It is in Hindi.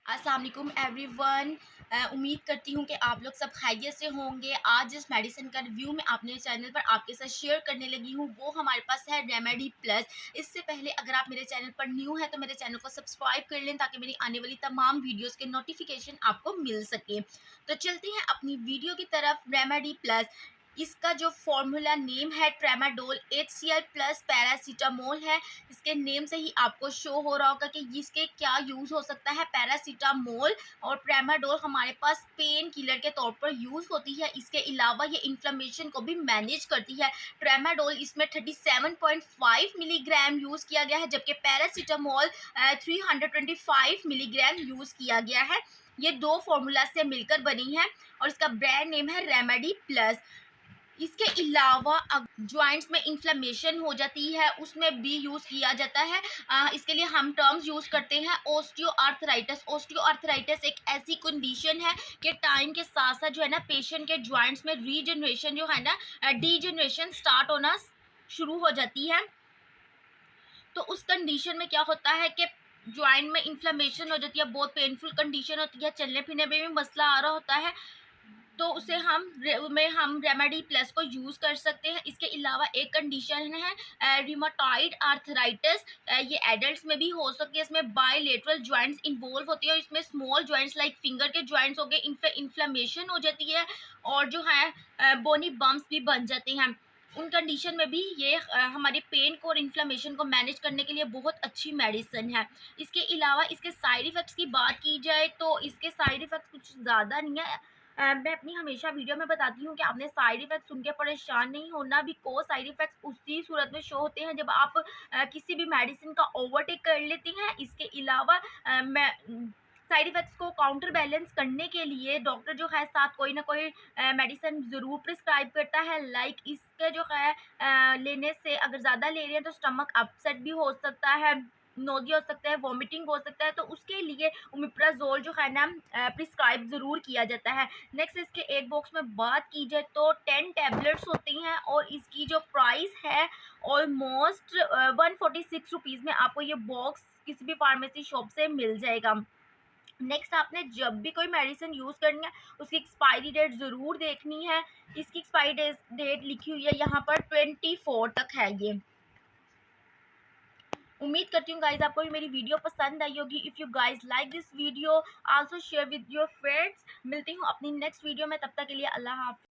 अस्सलाम वालेकुम एवरीवन। उम्मीद करती हूँ कि आप लोग सब खैरियत से होंगे। आज जिस मेडिसिन का रिव्यू मैं अपने चैनल पर आपके साथ शेयर करने लगी हूँ वो हमारे पास है रेमेडी प्लस। इससे पहले अगर आप मेरे चैनल पर न्यू हैं तो मेरे चैनल को सब्सक्राइब कर लें ताकि मेरी आने वाली तमाम वीडियोस के नोटिफिकेशन आपको मिल सके। तो चलते हैं अपनी वीडियो की तरफ। रेमेडी प्लस, इसका जो फॉर्मूला नेम है ट्रेमाडोल HCl प्लस पैरासीटामोल है। इसके नेम से ही आपको शो हो रहा होगा कि इसके क्या यूज़ हो सकता है। पैरासीटामोल और ट्रेमाडोल हमारे पास पेन किलर के तौर पर यूज़ होती है। इसके अलावा ये इन्फ्लेमेशन को भी मैनेज करती है। ट्रेमाडोल इसमें 37.5 मिलीग्राम यूज़ किया गया है, जबकि पैरासीटामोल 325 मिलीग्राम यूज़ किया गया है। ये दो फॉर्मूला से मिलकर बनी है और इसका ब्रांड नेम है रेमेडी प्लस। इसके अलावा जॉइंट्स में इन्फ्लेमेशन हो जाती है उसमें भी यूज़ किया जाता है। इसके लिए हम टर्म्स यूज़ करते हैं ओस्टियोआर्थराइटिस। ओस्टियोआर्थराइटिस एक ऐसी कंडीशन है कि टाइम के साथ साथ जो है ना पेशेंट के जॉइंट्स में रीजनरेशन जो है ना डीजनरेशन स्टार्ट होना शुरू हो जाती है। तो उस कंडीशन में क्या होता है कि जॉइंट में इन्फ्लेमेशन हो जाती है, बहुत पेनफुल कंडीशन होती है, चलने फिरने में भी मसला आ रहा होता है, तो उसे हम रेमेडी प्लस को यूज़ कर सकते हैं। इसके अलावा एक कंडीशन है रिमाटॉइड आर्थराइटिस। ये एडल्ट्स में भी हो सकती है। इसमें बायलेटरल जॉइंट्स इन्वॉल्व होती है और इसमें स्मॉल जॉइंट्स लाइक फिंगर के जॉइंट्स हो गए, इन्फ्लेमेशन हो जाती है और जो है बोनी बम्प्स भी बन जाते हैं। उन कंडीशन में भी ये हमारे पेन को और इन्फ्लेमेशन को मैनेज करने के लिए बहुत अच्छी मेडिसिन है। इसके अलावा इसके साइड इफ़ेक्ट्स की बात की जाए तो इसके साइड इफ़ेक्ट्स कुछ ज़्यादा नहीं है। मैं अपनी हमेशा वीडियो में बताती हूँ कि आपने साइड इफ़ेक्ट सुन के परेशान नहीं होना। बिकॉज़ साइड इफ़ेक्ट्स उसी सूरत में शो होते हैं जब आप किसी भी मेडिसिन का ओवरटेक कर लेती हैं। इसके अलावा मैं साइड इफ़ेक्ट्स को काउंटर बैलेंस करने के लिए डॉक्टर जो है साथ कोई ना कोई मेडिसिन ज़रूर प्रिस्क्राइब करता है। लाइक इसके जो है लेने से अगर ज़्यादा ले रहे हैं तो स्टमक अपसेट भी हो सकता है, नोज़िया हो सकता है, वॉमिटिंग हो सकता है, तो उसके लिए ओमेप्राज़ोल जो है ना प्रिस्क्राइब ज़रूर किया जाता है। नेक्स्ट इसके एक बॉक्स में बात की जाए तो 10 टैबलेट्स होती हैं और इसकी जो प्राइस है ऑलमोस्ट 146 रुपीज़ में आपको ये बॉक्स किसी भी फार्मेसी शॉप से मिल जाएगा। नेक्स्ट आपने जब भी कोई मेडिसिन यूज़ करनी है उसकी एक्सपायरी डेट ज़रूर देखनी है। इसकी एक्सपायरी डेट लिखी हुई है यहाँ पर 24 तक है ये। उम्मीद करती हूँ गाइज आपको भी मेरी वीडियो पसंद आई होगी। If you guys like this video also share with your friends. मिलती हूँ अपनी नेक्स्ट वीडियो में, तब तक के लिए अल्लाह हाफ़िज़।